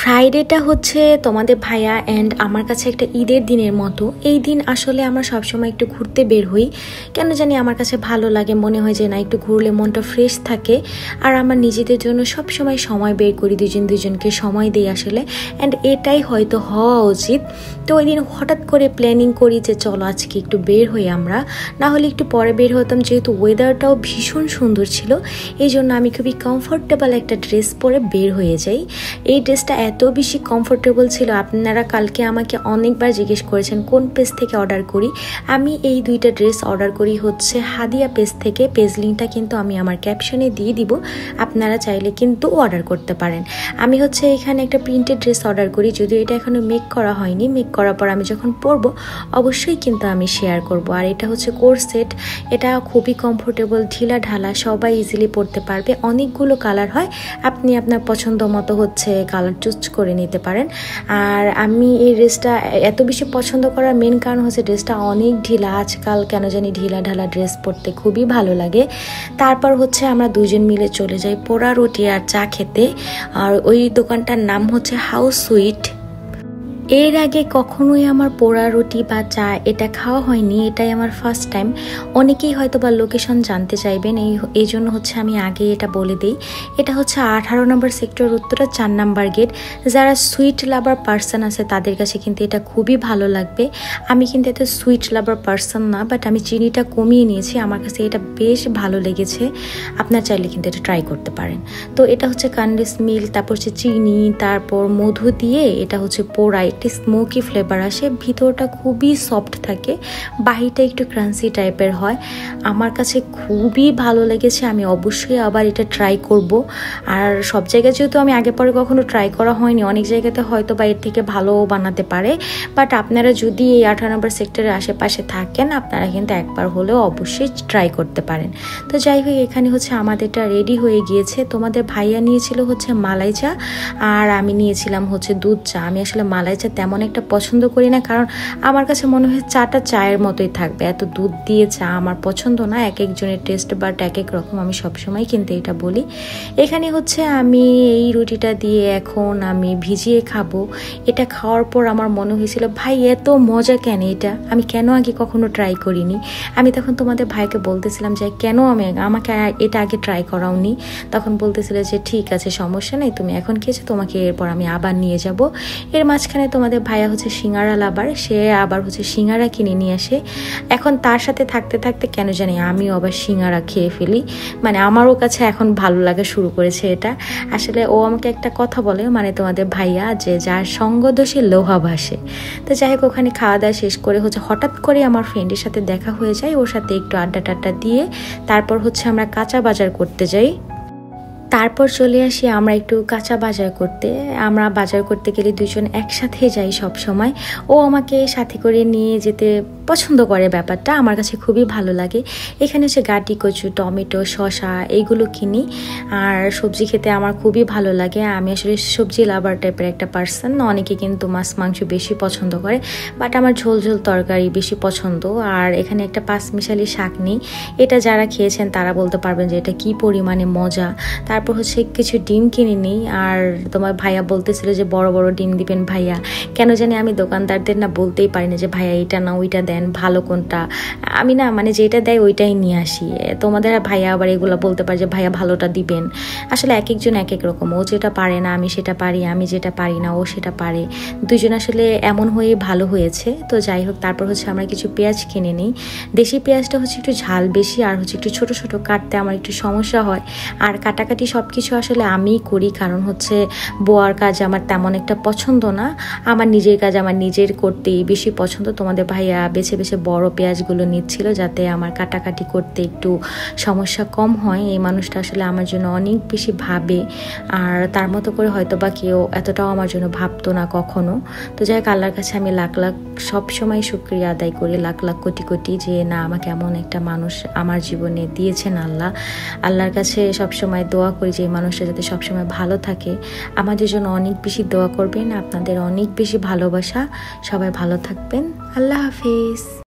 ফ্রাইডেটা হচ্ছে তোমাদের ভাইয়া অ্যান্ড আমার কাছে একটা ঈদের দিনের মতো। এই দিন আসলে আমরা সবসময় একটু ঘুরতে বের হই, কেন জানি আমার কাছে ভালো লাগে, মনে হয় যে না একটু ঘুরলে মনটা ফ্রেশ থাকে। আর আমার নিজেদের জন্য সবসময় সময় বের করি, দুজনকে সময় দিই আসলে, অ্যান্ড এটাই হয়তো হওয়া উচিত। তো ওই দিন হঠাৎ করে প্ল্যানিং করি যে চলো আজকে একটু বের হই আমরা, না হলে একটু পরে বের হতাম, যেহেতু ওয়েদারটাও ভীষণ সুন্দর ছিল। এই জন্য আমি খুবই কমফোর্টেবল একটা ড্রেস পরে বের হয়ে যাই। এই ড্রেসটা এত বেশি কমফোর্টেবল ছিল, আপনারা কালকে আমাকে অনেকবার জিজ্ঞেস করেছেন কোন পেজ থেকে অর্ডার করি। আমি এই দুইটা ড্রেস অর্ডার করি হচ্ছে হাদিয়া পেজ থেকে। পেজ লিঙ্কটা কিন্তু আমি আমার ক্যাপশনে দিয়ে দিব, আপনারা চাইলে কিন্তু অর্ডার করতে পারেন। আমি হচ্ছে এখানে একটা প্রিন্টেড ড্রেস অর্ডার করি, যদিও এটা এখনও মেক করা হয়নি। মেক করার পর আমি যখন পরবো অবশ্যই কিন্তু আমি শেয়ার করব। আর এটা হচ্ছে কোর সেট, এটা খুবই কমফোর্টেবল, ঢিলা ঢালা, সবাই ইজিলি পরতে পারবে। অনেকগুলো কালার হয়, আপনি আপনার পছন্দ মতো হচ্ছে কালার চুজ করে নিতে পারেন। আর আমি এই ড্রেসটা এত বেশি পছন্দ করার মেন কারণ হচ্ছে ড্রেসটা অনেক ঢিলা। আজকাল কেন জানি ঢিলা ঢালা ড্রেস পরতে খুবই ভালো লাগে। তারপর হচ্ছে আমরা দুজন মিলে চলে যাই পোড়া রুটি আর চা খেতে। আর ওই দোকানটার নাম হচ্ছে হাউস সুইট। এর আগে কখনোই আমার পোড়া রুটি বা চা এটা খাওয়া হয়নি, এটাই আমার ফার্স্ট টাইম। অনেকেই হয়তো বা লোকেশন জানতে চাইবেন, এই জন্য হচ্ছে আমি আগে এটা বলে দিই। এটা হচ্ছে 18 নম্বর সেক্টর, উত্তরা 4 নাম্বার গেট। যারা সুইট লাভার পার্সন আছে তাদের কাছে কিন্তু এটা খুবই ভালো লাগবে। আমি কিন্তু এত সুইট লাভার পার্সন না, বাট আমি চিনিটা কমিয়ে নিয়েছি, আমার কাছে এটা বেশ ভালো লেগেছে। আপনার চাইলে কিন্তু এটা ট্রাই করতে পারেন। তো এটা হচ্ছে কনডেন্স মিল্ক, তারপর হচ্ছে চিনি, তারপর মধু দিয়ে এটা হচ্ছে পোড়াই, স্মোকি ফ্লেভার আসে, ভিতরটা খুবই সফট থাকে, বাহিরটা একটু ক্রাঞ্চি টাইপের হয়। আমার কাছে খুবই ভালো লেগেছে, আমি অবশ্যই আবার এটা ট্রাই করব। আর সব জায়গায় যেহেতু আমি আগে পরে কখনো ট্রাই করা হয়নি, অনেক জায়গাতে হয়তো বা এর থেকে ভালো বানাতে পারে, বাট আপনারা যদি এই 18 নম্বর সেক্টরের আশেপাশে থাকেন আপনারা কিন্তু একবার হলেও অবশ্যই ট্রাই করতে পারেন। তো যাই হোক, এখানে হচ্ছে আমাদেরটা রেডি হয়ে গিয়েছে। তোমাদের ভাইয়া নিয়েছিল হচ্ছে মালাই চা, আর আমি নিয়েছিলাম হচ্ছে দুধ চা। আমি আসলে মালাই চা তেমন একটা পছন্দ করি না, কারণ আমার কাছে মনে হয় চাটা চায়ের মতোই থাকবে, এত দুধ দিয়ে চা আমার পছন্দ না। এক একজনের টেস্ট বাট এক এক রকম, আমি সবসময় কিন্তু এটা বলি। এখানে হচ্ছে আমি এই রুটিটা দিয়ে এখন আমি ভিজিয়ে খাবো। এটা খাওয়ার পর আমার মনে হয়েছিল ভাই এত মজা কেন, এটা আমি কেন আগে কখনো ট্রাই করিনি। আমি তখন তোমাদের ভাইকে বলতেছিলাম যে কেন আমাকে এটা আগে ট্রাই করাওনি। তখন বলতেছিল যে ঠিক আছে সমস্যা নেই, তুমি এখন খেয়েছো, তোমাকে এরপর আমি আবার নিয়ে যাব। এর মাঝখানে তোমাদের ভাইয়া হচ্ছে সিঙ্গারা লাভার, সে আবার হচ্ছে সিঙ্গারা কিনে নিয়ে আসে। এখন তার সাথে থাকতে থাকতে কেন জানি আমিও আবার সিঙ্গারা খেয়ে ফেলি, মানে আমারও কাছে এখন ভালো লাগা শুরু করেছে এটা। আসলে ও আমাকে একটা কথা বলে, মানে তোমাদের ভাইয়া, যে যার সঙ্গ দোষে লোহা ভাসে। তো যাই হোক, ওখানে খাওয়া দাওয়া শেষ করে হচ্ছে হঠাৎ করে আমার ফ্রেন্ডের সাথে দেখা হয়ে যায়, ওর সাথে একটু আড্ডা টাড্ডা দিয়ে তারপর হচ্ছে আমরা কাঁচা বাজার করতে যাই। তারপর চলে আসি আমরা একটু কাঁচা বাজার করতে। আমরা বাজার করতে গেলে দুজন একসাথে যাই সব সময়। ও আমাকে সাথে করে নিয়ে যেতে পছন্দ করে, ব্যাপারটা আমার কাছে খুবই ভালো লাগে। এখানে হচ্ছে গাটি কচু, টমেটো, শসা এইগুলো কিনি। আর সবজি খেতে আমার খুবই ভালো লাগে, আমি আসলে সবজি লাভার টাইপের একটা পার্সন। অনেকে কিন্তু মাছ মাংস বেশি পছন্দ করে, বাট আমার ঝোল ঝোল তরকারি বেশি পছন্দ। আর এখানে একটা পাঁচমিশালি শাক নিই, এটা যারা খেয়েছেন তারা বলতে পারবেন যে এটা কি পরিমাণে মজা। তারপর হচ্ছে কিছু ডিম কিনে নিই। আর তোমার ভাইয়া বলতেছিল যে বড় বড় ডিম দিবেন ভাইয়া, কেন জানি আমি দোকানদারদের না বলতেই পারি না যে ভাইয়া এইটা না ওইটা দেন, ভালো কোনটা। আমি না মানে যেটা দেয় ওইটাই নিয়ে আসি। তোমাদের ভাইয়া আবার এগুলো বলতে পারে যে ভাইয়া ভালোটা দিবেন। আসলে এক একজন এক এক রকম, ও যেটা পারে না আমি সেটা পারি, আমি যেটা পারি না ও সেটা পারে। দুজন আসলে এমন হয়ে ভালো হয়েছে। তো যাই হোক, তারপর হচ্ছে আমরা কিছু পেঁয়াজ কিনে নিই। দেশি পেঁয়াজটা হচ্ছে একটু ঝাল বেশি, আর হচ্ছে একটু ছোট ছোট কাটতে আমার একটু সমস্যা হয়। আর কাটাকাটি সব কিছু আসলে আমিই করি, কারণ হচ্ছে বোয়ার কাজ আমার তেমন একটা পছন্দ না, আমার নিজের কাজ আমার নিজের করতেই বেশি পছন্দ। তোমাদের ভাইয়া বেছে বেছে বড় পেঁয়াজগুলো নিচ্ছিল যাতে আমার কাটাকাটি করতে একটু সমস্যা কম হয়। এই মানুষটা আসলে আমার জন্য অনেক বেশি ভাবে, আর তার মতো করে হয়তো বা কেউ এতটাও আমার জন্য ভাবতো না কখনো। তো যাই হোক, আল্লাহর কাছে আমি লাখ লাখ সবসময় শুকরিয়া আদায় করি, লাখ লাখ কোটি কোটি, যে না আমাকে এমন একটা মানুষ আমার জীবনে দিয়েছেন আল্লাহ। আল্লাহর কাছে সবসময় দোয়া করি যে এই মানুষটা যাতে সবসময় ভালো থাকে। আমাদের জন্য অনেক বেশি দোয়া করবেন, আপনাদের অনেক বেশি ভালোবাসা। সবাই ভালো থাকবেন, আল্লাহ হাফেজ।